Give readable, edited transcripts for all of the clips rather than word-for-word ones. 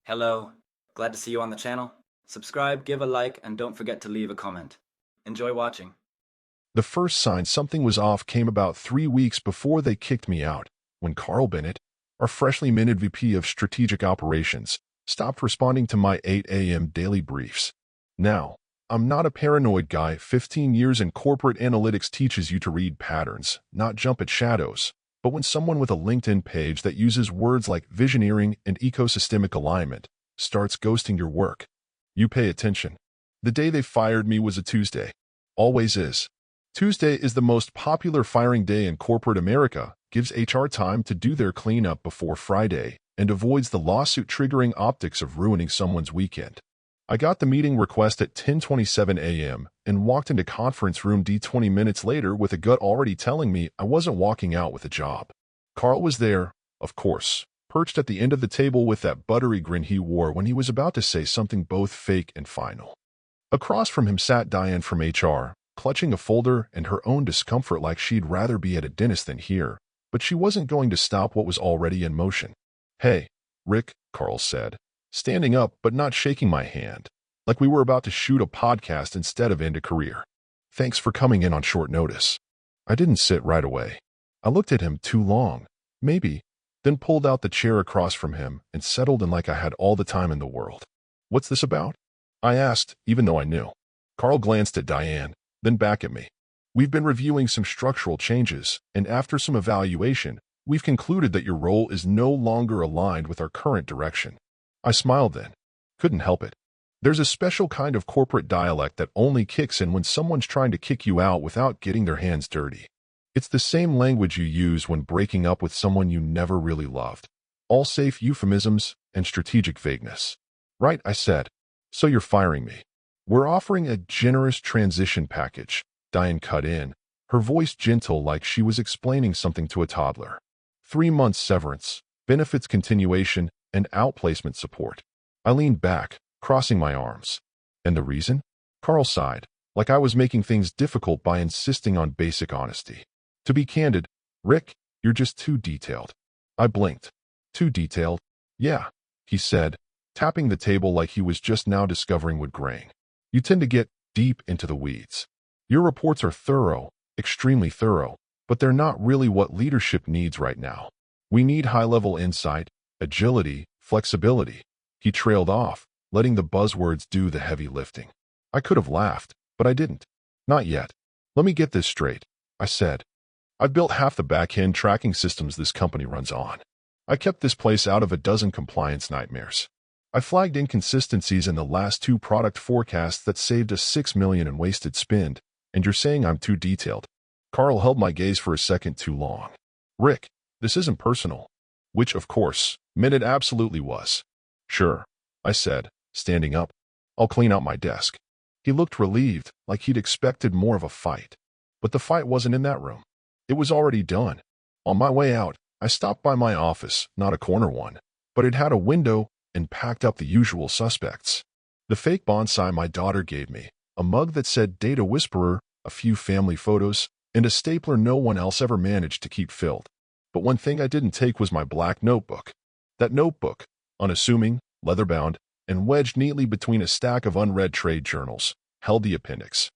Hello, glad to see you on the channel. Subscribe, give a like, and don't forget to leave a comment. Enjoy watching. The first sign something was off came about 3 weeks before they kicked me out, when Carl Bennett, our freshly minted VP of Strategic Operations, stopped responding to my 8 a.m. daily briefs. Now, I'm not a paranoid guy. 15 years in corporate analytics teaches you to read patterns, not jump at shadows. But when someone with a LinkedIn page that uses words like visioneering and ecosystemic alignment starts ghosting your work, you pay attention. The day they fired me was a Tuesday. Always is. Tuesday is the most popular firing day in corporate America, gives HR time to do their cleanup before Friday, and avoids the lawsuit-triggering optics of ruining someone's weekend. I got the meeting request at 10:27 a.m. and walked into conference room D 20 minutes later with a gut already telling me I wasn't walking out with a job. Carl was there, of course, perched at the end of the table with that buttery grin he wore when he was about to say something both fake and final. Across from him sat Diane from HR, clutching a folder and her own discomfort like she'd rather be at a dentist than here, but she wasn't going to stop what was already in motion. "Hey, Rick," Carl said, standing up but not shaking my hand, like we were about to shoot a podcast instead of end a career. "Thanks for coming in on short notice." I didn't sit right away. I looked at him too long, maybe, then pulled out the chair across from him and settled in like I had all the time in the world. "What's this about?" I asked, even though I knew. Carl glanced at Diane, then back at me. "We've been reviewing some structural changes, and after some evaluation, we've concluded that your role is no longer aligned with our current direction." I smiled then. Couldn't help it. There's a special kind of corporate dialect that only kicks in when someone's trying to kick you out without getting their hands dirty. It's the same language you use when breaking up with someone you never really loved. All safe euphemisms and strategic vagueness. "Right," I said. "So you're firing me." "We're offering a generous transition package," Diane cut in, her voice gentle like she was explaining something to a toddler. 3 months severance, benefits continuation, and outplacement support. I leaned back, crossing my arms. "And the reason?" Carl sighed, like I was making things difficult by insisting on basic honesty. "To be candid, Rick, you're just too detailed." I blinked. "Too detailed?" "Yeah," he said, tapping the table like he was just now discovering wood grain. "You tend to get deep into the weeds. Your reports are thorough, extremely thorough, but they're not really what leadership needs right now. We need high-level insight, agility, flexibility." He trailed off, letting the buzzwords do the heavy lifting. I could have laughed, but I didn't. "Not yet. Let me get this straight," I said. "I've built half the back-end tracking systems this company runs on. I kept this place out of a dozen compliance nightmares. I flagged inconsistencies in the last 2 product forecasts that saved us $6 million in wasted spend, and you're saying I'm too detailed?" Carl held my gaze for a second too long. "Rick, this isn't personal." Which, of course, meant it absolutely was. "Sure," I said, standing up. "I'll clean out my desk." He looked relieved, like he'd expected more of a fight. But the fight wasn't in that room. It was already done. On my way out, I stopped by my office, not a corner one, but it had a window, and packed up the usual suspects. The fake bonsai my daughter gave me, a mug that said Data Whisperer, a few family photos, and a stapler no one else ever managed to keep filled. But one thing I didn't take was my black notebook. That notebook, unassuming, leather-bound, and wedged neatly between a stack of unread trade journals, held the appendix.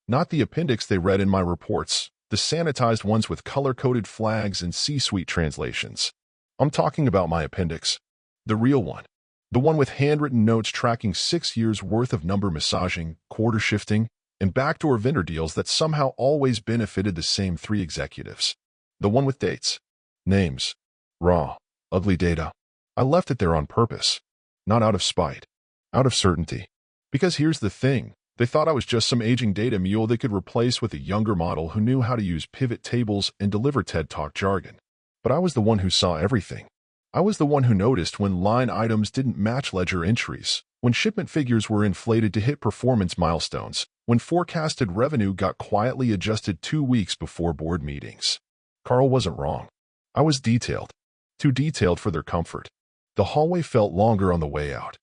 Not the appendix they read in my reports, the sanitized ones with color-coded flags and C-suite translations. I'm talking about my appendix. The real one. The one with handwritten notes tracking 6 years' worth of number massaging, quarter shifting, and backdoor vendor deals that somehow always benefited the same 3 executives. The one with dates. Names. Raw, ugly data. I left it there on purpose. Not out of spite. Out of certainty. Because here's the thing. They thought I was just some aging data mule they could replace with a younger model who knew how to use pivot tables and deliver TED Talk jargon. But I was the one who saw everything. I was the one who noticed when line items didn't match ledger entries, when shipment figures were inflated to hit performance milestones, when forecasted revenue got quietly adjusted 2 weeks before board meetings. Carl wasn't wrong. I was detailed. Too detailed for their comfort. The hallway felt longer on the way out.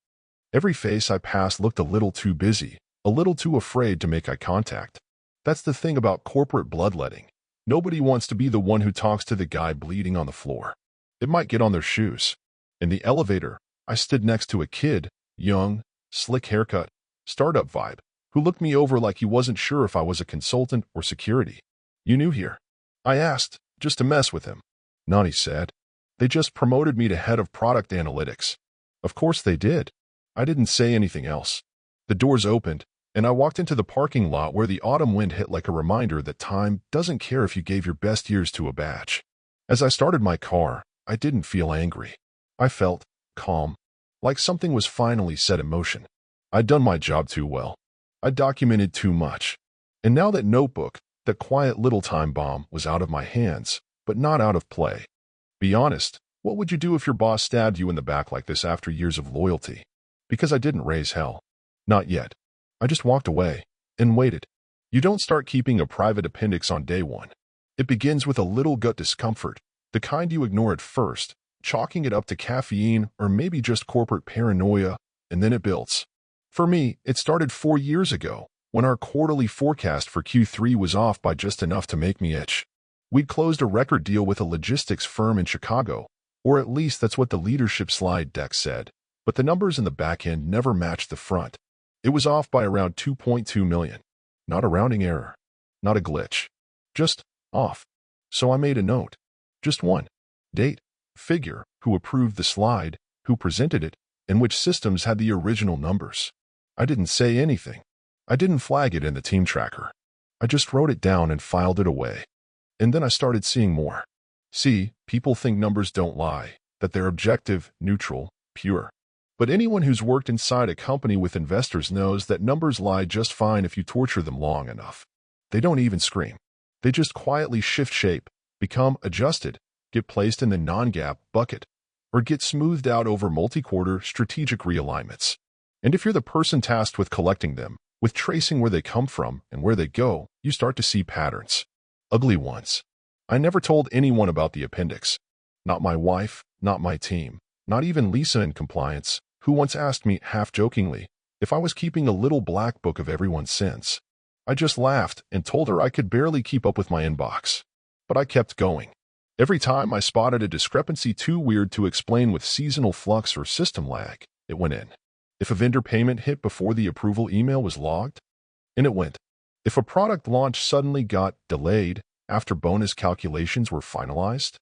Every face I passed looked a little too busy, a little too afraid to make eye contact. That's the thing about corporate bloodletting. Nobody wants to be the one who talks to the guy bleeding on the floor. It might get on their shoes. In the elevator, I stood next to a kid, young, slick haircut, startup vibe, who looked me over like he wasn't sure if I was a consultant or security. "You new here?" I asked, just to mess with him. "Not," he said. "They just promoted me to head of product analytics." Of course they did. I didn't say anything else. The doors opened, and I walked into the parking lot where the autumn wind hit like a reminder that time doesn't care if you gave your best years to a batch. As I started my car, I didn't feel angry. I felt calm, like something was finally set in motion. I'd done my job too well. I documented too much. And now that notebook, that quiet little time bomb, was out of my hands, but not out of play. Be honest, what would you do if your boss stabbed you in the back like this after years of loyalty? Because I didn't raise hell. Not yet. I just walked away and waited. You don't start keeping a private appendix on day one. It begins with a little gut discomfort, the kind you ignore at first, chalking it up to caffeine or maybe just corporate paranoia, and then it builds. For me, it started 4 years ago, when our quarterly forecast for Q3 was off by just enough to make me itch. We'd closed a record deal with a logistics firm in Chicago, or at least that's what the leadership slide deck said, but the numbers in the back end never matched the front. It was off by around 2.2 million. Not a rounding error. Not a glitch. Just off. So I made a note. Just one. Date, figure, who approved the slide, who presented it, and which systems had the original numbers. I didn't say anything. I didn't flag it in the team tracker. I just wrote it down and filed it away. And then I started seeing more. See, people think numbers don't lie, that they're objective, neutral, pure. But anyone who's worked inside a company with investors knows that numbers lie just fine if you torture them long enough. They don't even scream. They just quietly shift shape, become adjusted, get placed in the non-GAAP bucket, or get smoothed out over multi-quarter strategic realignments. And if you're the person tasked with collecting them, with tracing where they come from and where they go, you start to see patterns. Ugly ones. I never told anyone about the appendix. Not my wife, not my team, not even Lisa in compliance, who once asked me, half-jokingly, if I was keeping a little black book of everyone's sins. I just laughed and told her I could barely keep up with my inbox. But I kept going. Every time I spotted a discrepancy too weird to explain with seasonal flux or system lag, it went in. If a vendor payment hit before the approval email was logged, and it went. If a product launch suddenly got delayed after bonus calculations were finalized,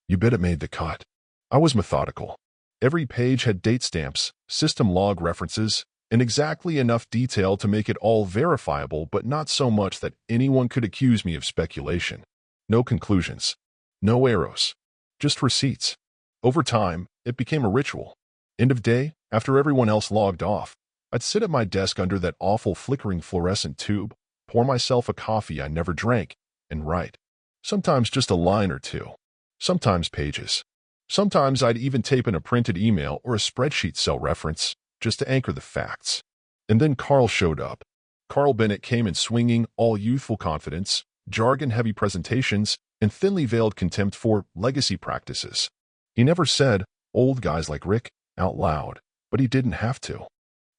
you bet it made the cut. I was methodical. Every page had date stamps, system log references, and exactly enough detail to make it all verifiable, but not so much that anyone could accuse me of speculation. No conclusions. No arrows. Just receipts. Over time, it became a ritual. End of day, after everyone else logged off, I'd sit at my desk under that awful flickering fluorescent tube, pour myself a coffee I never drank, and write. Sometimes just a line or two. Sometimes pages. Sometimes I'd even tape in a printed email or a spreadsheet cell reference, just to anchor the facts. And then Carl showed up. Carl Bennett came in swinging all youthful confidence, jargon-heavy presentations, and thinly veiled contempt for legacy practices. He never said, "old guys like Rick," out loud, but he didn't have to.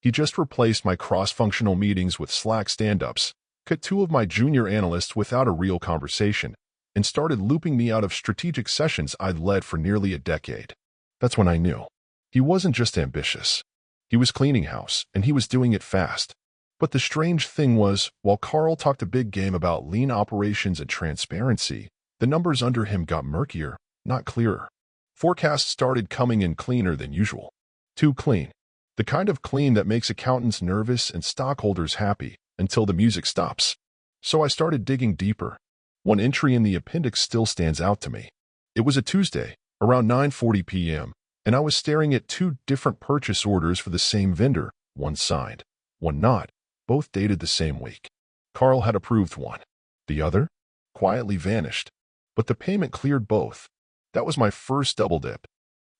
He just replaced my cross-functional meetings with Slack stand-ups, cut 2 of my junior analysts without a real conversation, and started looping me out of strategic sessions I'd led for nearly a decade. That's when I knew. He wasn't just ambitious. He was cleaning house, and he was doing it fast. But the strange thing was, while Carl talked a big game about lean operations and transparency, the numbers under him got murkier, not clearer. Forecasts started coming in cleaner than usual. Too clean. The kind of clean that makes accountants nervous and stockholders happy until the music stops. So I started digging deeper. One entry in the appendix still stands out to me. It was a Tuesday, around 9:40 p.m., and I was staring at 2 different purchase orders for the same vendor, one signed, one not, both dated the same week. Carl had approved one. The other quietly vanished. But the payment cleared both. That was my first double dip.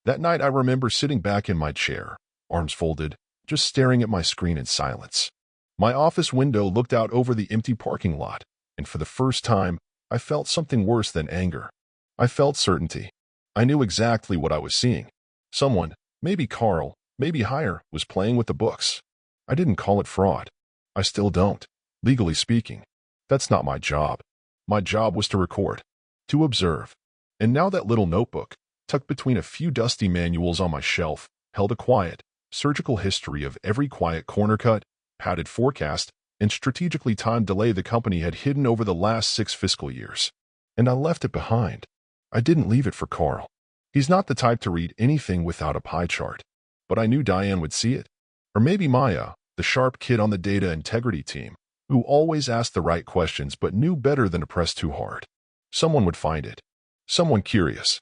That night I remember sitting back in my chair, arms folded, just staring at my screen in silence. My office window looked out over the empty parking lot, and for the first time, I felt something worse than anger. I felt certainty. I knew exactly what I was seeing. Someone, maybe Carl, maybe higher, was playing with the books. I didn't call it fraud. I still don't, legally speaking. That's not my job. My job was to record, to observe. And now that little notebook, tucked between a few dusty manuals on my shelf, held a quiet, surgical history of every quiet corner cut, padded forecast, and strategically timed delay the company had hidden over the last 6 fiscal years. And I left it behind. I didn't leave it for Carl. He's not the type to read anything without a pie chart. But I knew Diane would see it. Or maybe Maya, the sharp kid on the data integrity team, who always asked the right questions but knew better than to press too hard. Someone would find it. Someone curious.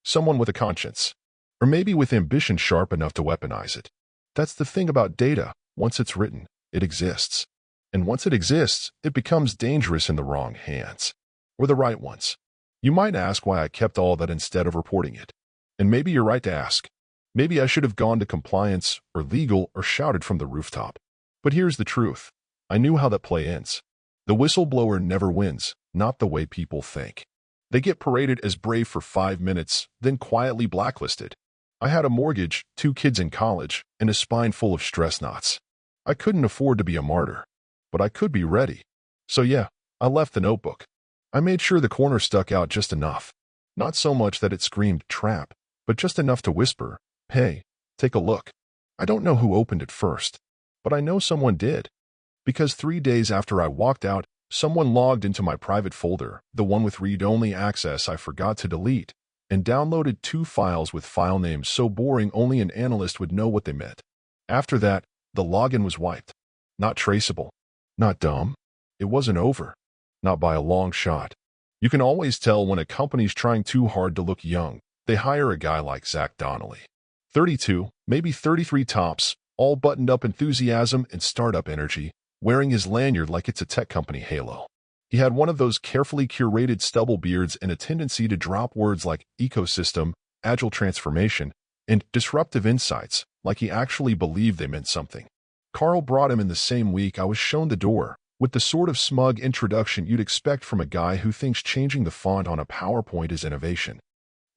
Someone with a conscience. Or maybe with ambition sharp enough to weaponize it. That's the thing about data. Once it's written, it exists. And once it exists, it becomes dangerous in the wrong hands. Or the right ones. You might ask why I kept all that instead of reporting it. And maybe you're right to ask. Maybe I should have gone to compliance or legal or shouted from the rooftop. But here's the truth. I knew how that play ends. The whistleblower never wins, not the way people think. They get paraded as brave for 5 minutes, then quietly blacklisted. I had a mortgage, 2 kids in college, and a spine full of stress knots. I couldn't afford to be a martyr, but I could be ready. So yeah, I left the notebook. I made sure the corner stuck out just enough. Not so much that it screamed trap, but just enough to whisper, hey, take a look. I don't know who opened it first, but I know someone did. Because 3 days after I walked out, someone logged into my private folder, the one with read-only access I forgot to delete, and downloaded 2 files with file names so boring only an analyst would know what they meant. After that, the login was wiped. Not traceable. Not dumb. It wasn't over. Not by a long shot. You can always tell when a company's trying too hard to look young. They hire a guy like Zach Donnelly. 32, maybe 33 tops, all buttoned up enthusiasm and startup energy, wearing his lanyard like it's a tech company halo. He had one of those carefully curated stubble beards and a tendency to drop words like ecosystem, agile transformation, and disruptive insights, like he actually believed they meant something. Carl brought him in the same week I was shown the door, with the sort of smug introduction you'd expect from a guy who thinks changing the font on a PowerPoint is innovation.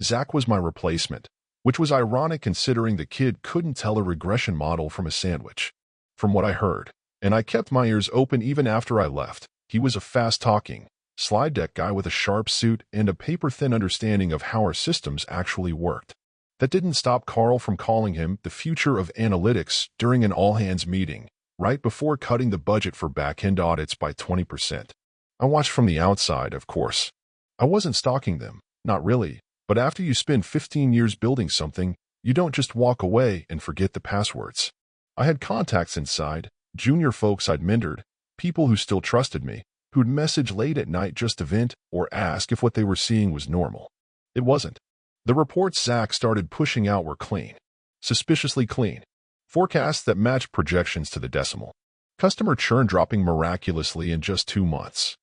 Zach was my replacement, which was ironic considering the kid couldn't tell a regression model from a sandwich. From what I heard, and I kept my ears open even after I left, he was a fast-talking, slide deck guy with a sharp suit and a paper-thin understanding of how our systems actually worked. That didn't stop Carl from calling him the future of analytics during an all-hands meeting, right before cutting the budget for back-end audits by 20%. I watched from the outside, of course. I wasn't stalking them, not really, but after you spend 15 years building something, you don't just walk away and forget the passwords. I had contacts inside, junior folks I'd mentored, people who still trusted me, who'd message late at night just to vent or ask if what they were seeing was normal. It wasn't. The reports Zach started pushing out were clean. Suspiciously clean. Forecasts that matched projections to the decimal. Customer churn dropping miraculously in just 2 months.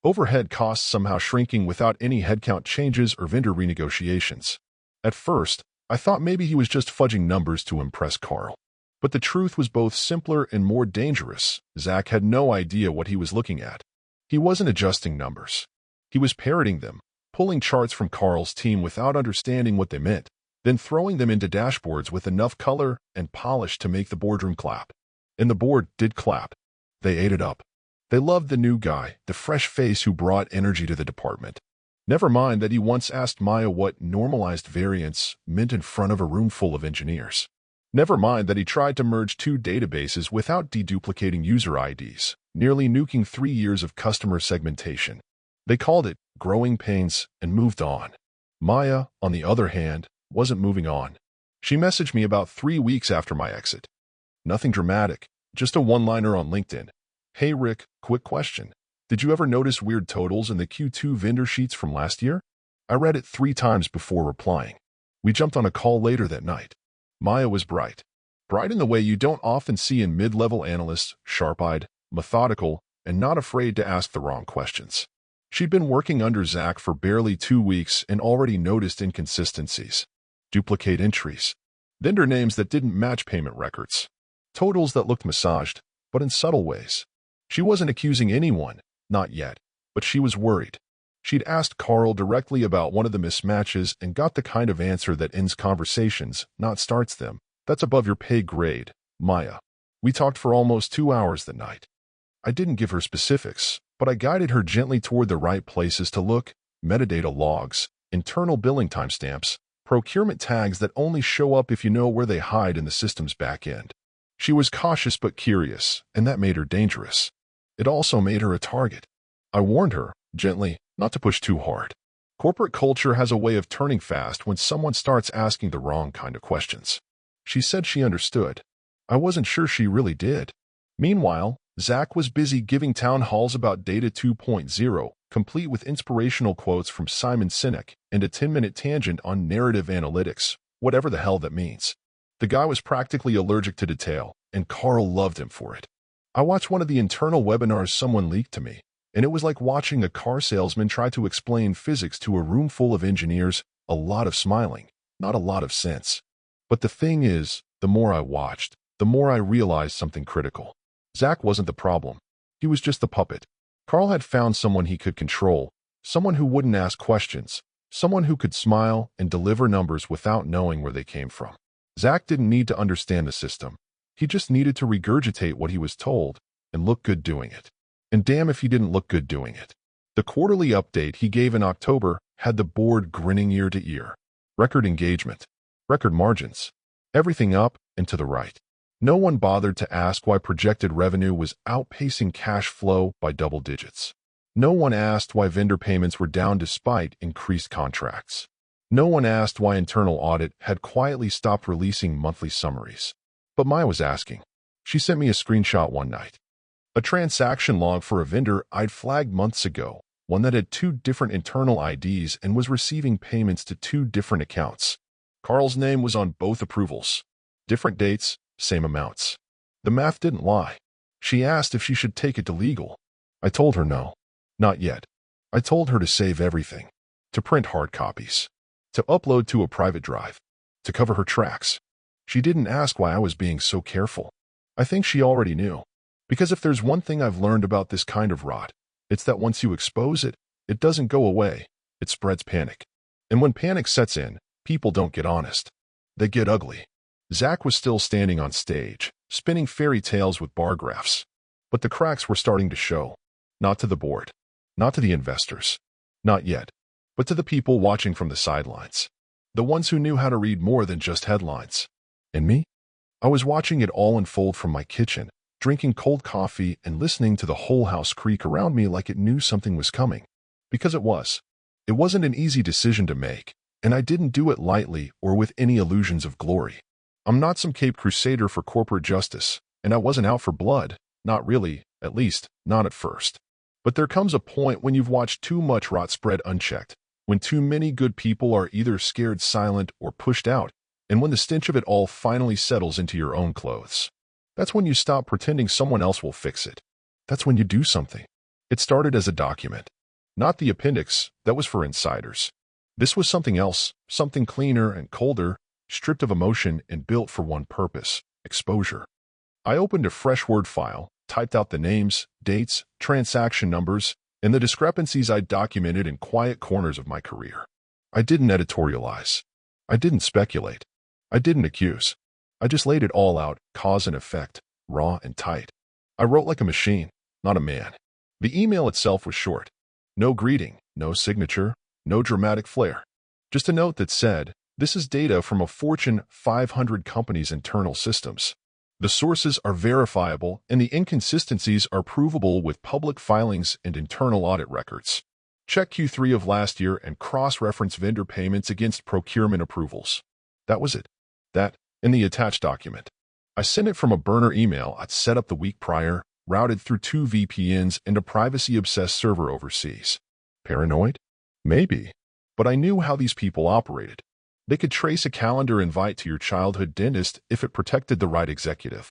Overhead costs somehow shrinking without any headcount changes or vendor renegotiations. At first, I thought maybe he was just fudging numbers to impress Carl. But the truth was both simpler and more dangerous. Zach had no idea what he was looking at. He wasn't adjusting numbers. He was parroting them, pulling charts from Carl's team without understanding what they meant, then throwing them into dashboards with enough color and polish to make the boardroom clap. And the board did clap. They ate it up. They loved the new guy, the fresh face who brought energy to the department. Never mind that he once asked Maya what normalized variance meant in front of a room full of engineers. Never mind that he tried to merge 2 databases without deduplicating user IDs, nearly nuking 3 years of customer segmentation. They called it growing pains and moved on. Maya, on the other hand, wasn't moving on. She messaged me about 3 weeks after my exit. Nothing dramatic, just a one-liner on LinkedIn. Hey Rick, quick question. Did you ever notice weird totals in the Q2 vendor sheets from last year? I read it 3 times before replying. We jumped on a call later that night. Maya was bright. Bright in the way you don't often see in mid-level analysts, sharp-eyed, methodical, and not afraid to ask the wrong questions. She'd been working under Zach for barely 2 weeks and already noticed inconsistencies. Duplicate entries. Vendor names that didn't match payment records. Totals that looked massaged, but in subtle ways. She wasn't accusing anyone, not yet, but she was worried. She'd asked Carl directly about one of the mismatches and got the kind of answer that ends conversations, not starts them. That's above your pay grade, Maya. We talked for almost 2 hours that night. I didn't give her specifics, but I guided her gently toward the right places to look: metadata logs, internal billing timestamps, procurement tags that only show up if you know where they hide in the system's back end. She was cautious but curious, and that made her dangerous. It also made her a target. I warned her, gently, not to push too hard. Corporate culture has a way of turning fast when someone starts asking the wrong kind of questions. She said she understood. I wasn't sure she really did. Meanwhile, Zach was busy giving town halls about Data 2.0, complete with inspirational quotes from Simon Sinek and a 10-minute tangent on narrative analytics, whatever the hell that means. The guy was practically allergic to detail, and Carl loved him for it. I watched one of the internal webinars someone leaked to me, and it was like watching a car salesman try to explain physics to a room full of engineers, a lot of smiling, not a lot of sense. But the thing is, the more I watched, the more I realized something critical. Zach wasn't the problem. He was just the puppet. Carl had found someone he could control, someone who wouldn't ask questions, someone who could smile and deliver numbers without knowing where they came from. Zach didn't need to understand the system. He just needed to regurgitate what he was told and look good doing it. And damn if he didn't look good doing it. The quarterly update he gave in October had the board grinning ear to ear. Record engagement. Record margins. Everything up and to the right. No one bothered to ask why projected revenue was outpacing cash flow by double digits. No one asked why vendor payments were down despite increased contracts. No one asked why internal audit had quietly stopped releasing monthly summaries. But Maya was asking. She sent me a screenshot one night. A transaction log for a vendor I'd flagged months ago, one that had 2 different internal IDs and was receiving payments to 2 different accounts. Carl's name was on both approvals. Different dates, same amounts. The math didn't lie. She asked if she should take it to legal. I told her no. Not yet. I told her to save everything. To print hard copies. To upload to a private drive. To cover her tracks. She didn't ask why I was being so careful. I think she already knew. Because if there's one thing I've learned about this kind of rot, it's that once you expose it, it doesn't go away. It spreads panic. And when panic sets in, people don't get honest. They get ugly. Zach was still standing on stage, spinning fairy tales with bar graphs. But the cracks were starting to show. Not to the board. Not to the investors. Not yet. But to the people watching from the sidelines. The ones who knew how to read more than just headlines. And me? I was watching it all unfold from my kitchen, drinking cold coffee and listening to the whole house creak around me like it knew something was coming. Because it was. It wasn't an easy decision to make, and I didn't do it lightly or with any illusions of glory. I'm not some Cape Crusader for corporate justice, and I wasn't out for blood. Not really, at least, not at first. But there comes a point when you've watched too much rot spread unchecked, when too many good people are either scared silent or pushed out, and when the stench of it all finally settles into your own clothes. That's when you stop pretending someone else will fix it. That's when you do something. It started as a document. Not the appendix, that was for insiders. This was something else, something cleaner and colder, stripped of emotion and built for one purpose: exposure. I opened a fresh Word file, typed out the names, dates, transaction numbers, and the discrepancies I'd documented in quiet corners of my career. I didn't editorialize. I didn't speculate. I didn't accuse. I just laid it all out, cause and effect, raw and tight. I wrote like a machine, not a man. The email itself was short. No greeting, no signature, no dramatic flair. Just a note that said, "This is data from a Fortune 500 company's internal systems. The sources are verifiable and the inconsistencies are provable with public filings and internal audit records. Check Q3 of last year and cross-reference vendor payments against procurement approvals." That was it. That, in the attached document. I sent it from a burner email I'd set up the week prior, routed through 2 VPNs and a privacy-obsessed server overseas. Paranoid? Maybe. But I knew how these people operated. They could trace a calendar invite to your childhood dentist if it protected the right executive.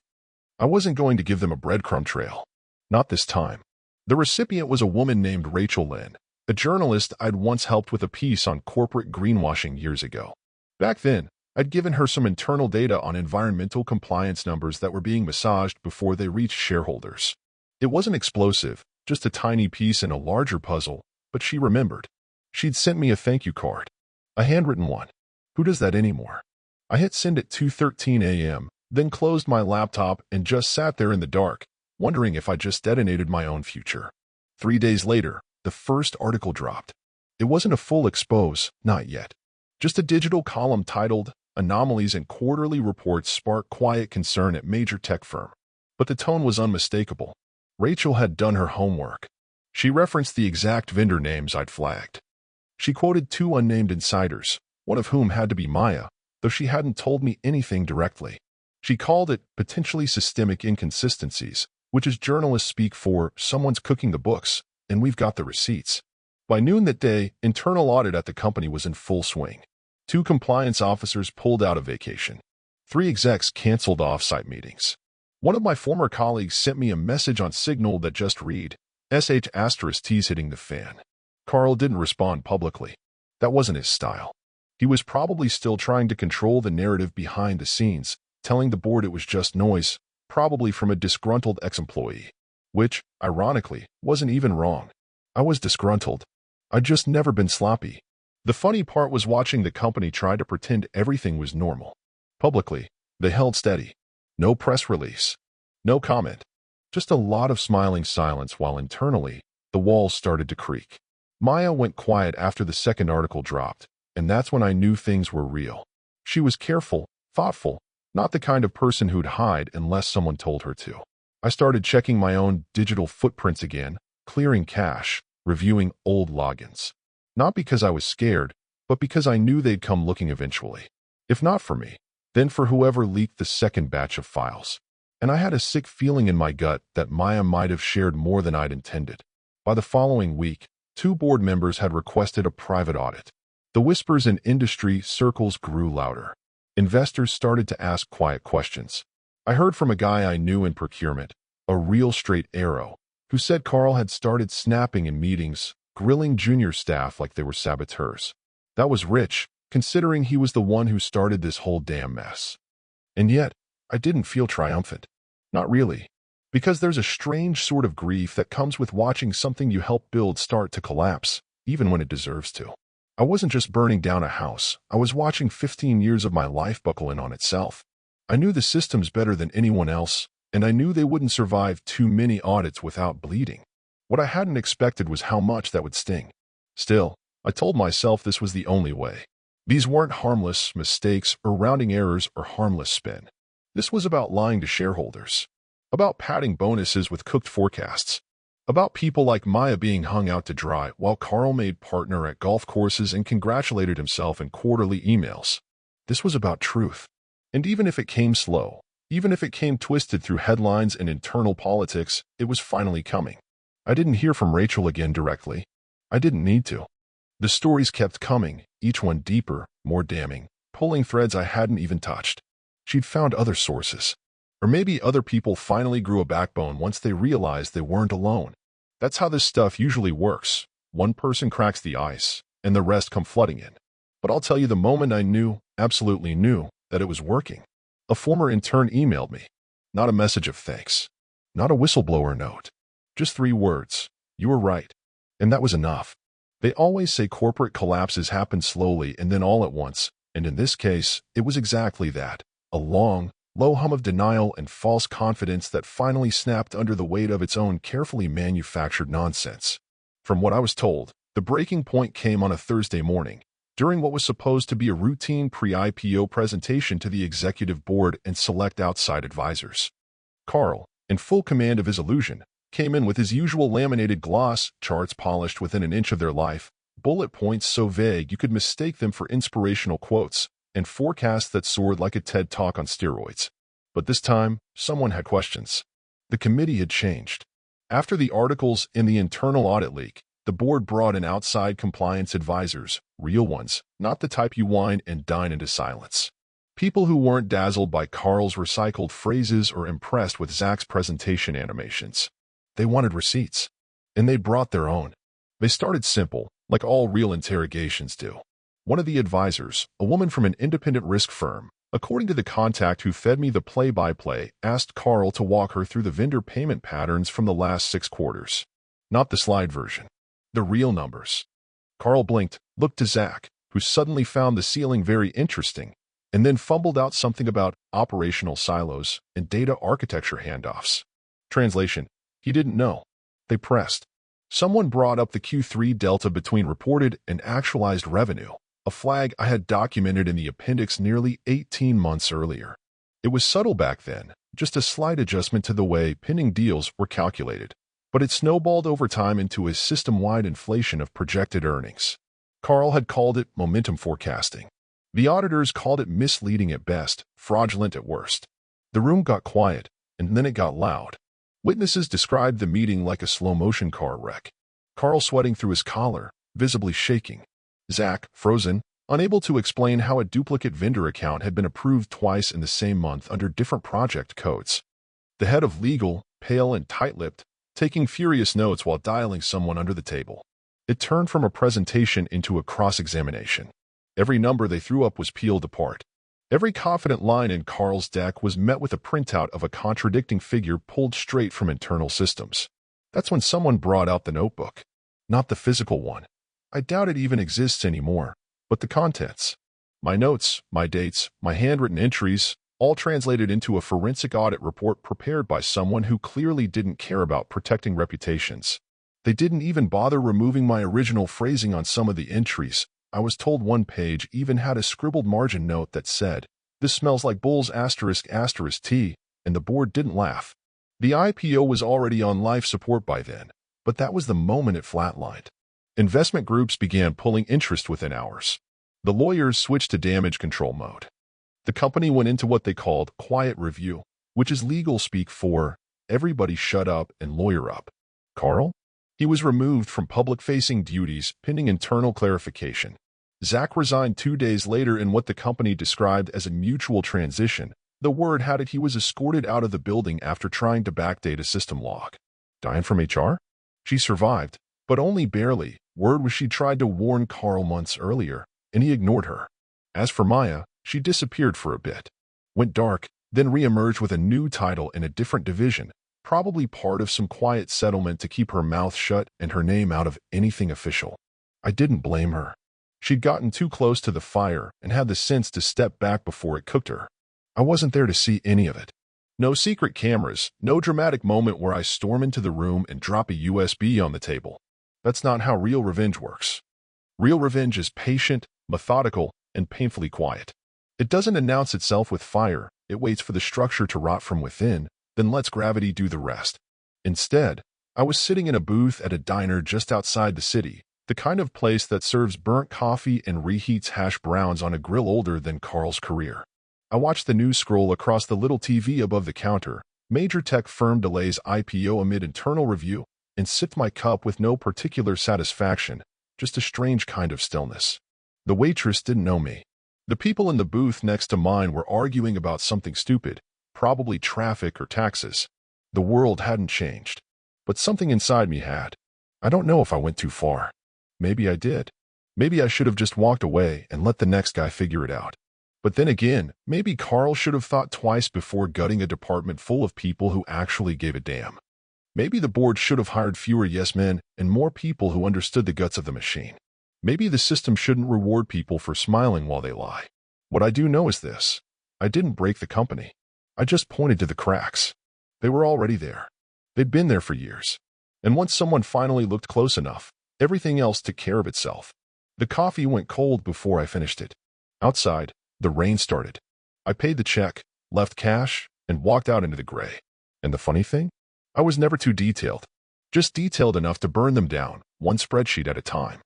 I wasn't going to give them a breadcrumb trail. Not this time. The recipient was a woman named Rachel Lynn, a journalist I'd once helped with a piece on corporate greenwashing years ago. Back then, I'd given her some internal data on environmental compliance numbers that were being massaged before they reached shareholders. It wasn't explosive, just a tiny piece in a larger puzzle, but she remembered. She'd sent me a thank you card. A handwritten one. Who does that anymore? I hit send at 2:13 a.m., then closed my laptop and just sat there in the dark, wondering if I just detonated my own future. 3 days later, the first article dropped. It wasn't a full expose, not yet. Just a digital column titled Anomalies in Quarterly Reports Spark Quiet Concern at Major Tech Firm. But the tone was unmistakable. Rachel had done her homework. She referenced the exact vendor names I'd flagged. She quoted two unnamed insiders, one of whom had to be Maya, though she hadn't told me anything directly. She called it potentially systemic inconsistencies, which is journalists speak for someone's cooking the books, and we've got the receipts. By noon that day, internal audit at the company was in full swing. 2 compliance officers pulled out of vacation. 3 execs canceled off-site meetings. One of my former colleagues sent me a message on Signal that just read, *T's hitting the fan. Carl didn't respond publicly. That wasn't his style. He was probably still trying to control the narrative behind the scenes, telling the board it was just noise, probably from a disgruntled ex-employee. Which, ironically, wasn't even wrong. I was disgruntled. I'd just never been sloppy. The funny part was watching the company try to pretend everything was normal. Publicly, they held steady. No press release. No comment. Just a lot of smiling silence while internally, the walls started to creak. Maya went quiet after the second article dropped, and that's when I knew things were real. She was careful, thoughtful, not the kind of person who'd hide unless someone told her to. I started checking my own digital footprints again, clearing cache, reviewing old logins. Not because I was scared, but because I knew they'd come looking eventually. If not for me, then for whoever leaked the second batch of files. And I had a sick feeling in my gut that Maya might have shared more than I'd intended. By the following week, 2 board members had requested a private audit. The whispers in industry circles grew louder. Investors started to ask quiet questions. I heard from a guy I knew in procurement, a real straight arrow, who said Carl had started snapping in meetings, grilling junior staff like they were saboteurs. That was rich, considering he was the one who started this whole damn mess. And yet, I didn't feel triumphant. Not really. Because there's a strange sort of grief that comes with watching something you helped build start to collapse, even when it deserves to. I wasn't just burning down a house, I was watching 15 years of my life buckle in on itself. I knew the systems better than anyone else, and I knew they wouldn't survive too many audits without bleeding. What I hadn't expected was how much that would sting. Still, I told myself this was the only way. These weren't harmless mistakes or rounding errors or harmless spin. This was about lying to shareholders. About padding bonuses with cooked forecasts. About people like Maya being hung out to dry while Carl made partner at golf courses and congratulated himself in quarterly emails. This was about truth. And even if it came slow, even if it came twisted through headlines and internal politics, it was finally coming. I didn't hear from Rachel again directly. I didn't need to. The stories kept coming, each one deeper, more damning, pulling threads I hadn't even touched. She'd found other sources. Or maybe other people finally grew a backbone once they realized they weren't alone. That's how this stuff usually works. One person cracks the ice, and the rest come flooding in. But I'll tell you the moment I knew, absolutely knew, that it was working. A former intern emailed me. Not a message of thanks. Not a whistleblower note. Just 3 words. You were right. And that was enough. They always say corporate collapses happen slowly and then all at once, and in this case, it was exactly that. A long, low hum of denial and false confidence that finally snapped under the weight of its own carefully manufactured nonsense. From what I was told, the breaking point came on a Thursday morning, during what was supposed to be a routine pre-IPO presentation to the executive board and select outside advisors. Carl, in full command of his illusion, came in with his usual laminated gloss, charts polished within an inch of their life, bullet points so vague you could mistake them for inspirational quotes, and forecasts that soared like a TED Talk on steroids. But this time, someone had questions. The committee had changed. After the articles in the internal audit leak, the board brought in outside compliance advisors, real ones, not the type you wine and dine into silence. People who weren't dazzled by Carl's recycled phrases or impressed with Zach's presentation animations. They wanted receipts. And they brought their own. They started simple, like all real interrogations do. One of the advisors, a woman from an independent risk firm, according to the contact who fed me the play-by-play, asked Carl to walk her through the vendor payment patterns from the last 6 quarters. Not the slide version. The real numbers. Carl blinked, looked to Zach, who suddenly found the ceiling very interesting, and then fumbled out something about operational silos and data architecture handoffs. Translation: he didn't know. They pressed. Someone brought up the Q3 delta between reported and actualized revenue, a flag I had documented in the appendix nearly 18 months earlier. It was subtle back then, just a slight adjustment to the way pending deals were calculated, but it snowballed over time into a system-wide inflation of projected earnings. Carl had called it momentum forecasting. The auditors called it misleading at best, fraudulent at worst. The room got quiet, and then it got loud. Witnesses described the meeting like a slow-motion car wreck. Carl sweating through his collar, visibly shaking. Zach, frozen, unable to explain how a duplicate vendor account had been approved twice in the same month under different project codes. The head of legal, pale and tight-lipped, taking furious notes while dialing someone under the table. It turned from a presentation into a cross-examination. Every number they threw up was peeled apart. Every confident line in Carl's deck was met with a printout of a contradicting figure pulled straight from internal systems. That's when someone brought out the notebook. Not the physical one. I doubt it even exists anymore, but the contents. My notes, my dates, my handwritten entries, all translated into a forensic audit report prepared by someone who clearly didn't care about protecting reputations. They didn't even bother removing my original phrasing on some of the entries. I was told one page even had a scribbled margin note that said, "This smells like Bulls *** tea," and the board didn't laugh. The IPO was already on life support by then, but that was the moment it flatlined. Investment groups began pulling interest within hours. The lawyers switched to damage control mode. The company went into what they called quiet review, which is legal speak for everybody shut up and lawyer up. Carl? He was removed from public-facing duties pending internal clarification. Zach resigned 2 days later in what the company described as a mutual transition. The word had it he was escorted out of the building after trying to backdate a system log. Diane from HR? She survived, but only barely. Word was she tried to warn Carl months earlier, and he ignored her. As for Maya, she disappeared for a bit, went dark, then re-emerged with a new title in a different division, probably part of some quiet settlement to keep her mouth shut and her name out of anything official. I didn't blame her. She'd gotten too close to the fire and had the sense to step back before it cooked her. I wasn't there to see any of it. No secret cameras, no dramatic moment where I storm into the room and drop a USB on the table. That's not how real revenge works. Real revenge is patient, methodical, and painfully quiet. It doesn't announce itself with fire, it waits for the structure to rot from within, then lets gravity do the rest. Instead, I was sitting in a booth at a diner just outside the city, the kind of place that serves burnt coffee and reheats hash browns on a grill older than Carl's career. I watched the news scroll across the little TV above the counter. Major tech firm delays IPO amid internal review, and sipped my cup with no particular satisfaction, just a strange kind of stillness. The waitress didn't know me. The people in the booth next to mine were arguing about something stupid, probably traffic or taxes. The world hadn't changed, but something inside me had. I don't know if I went too far. Maybe I did. Maybe I should have just walked away and let the next guy figure it out. But then again, maybe Carl should have thought twice before gutting a department full of people who actually gave a damn. Maybe the board should have hired fewer yes men and more people who understood the guts of the machine. Maybe the system shouldn't reward people for smiling while they lie. What I do know is this. I didn't break the company. I just pointed to the cracks. They were already there. They'd been there for years. And once someone finally looked close enough, everything else took care of itself. The coffee went cold before I finished it. Outside, the rain started. I paid the check, left cash, and walked out into the gray. And the funny thing? I was never too detailed. Just detailed enough to burn them down, one spreadsheet at a time.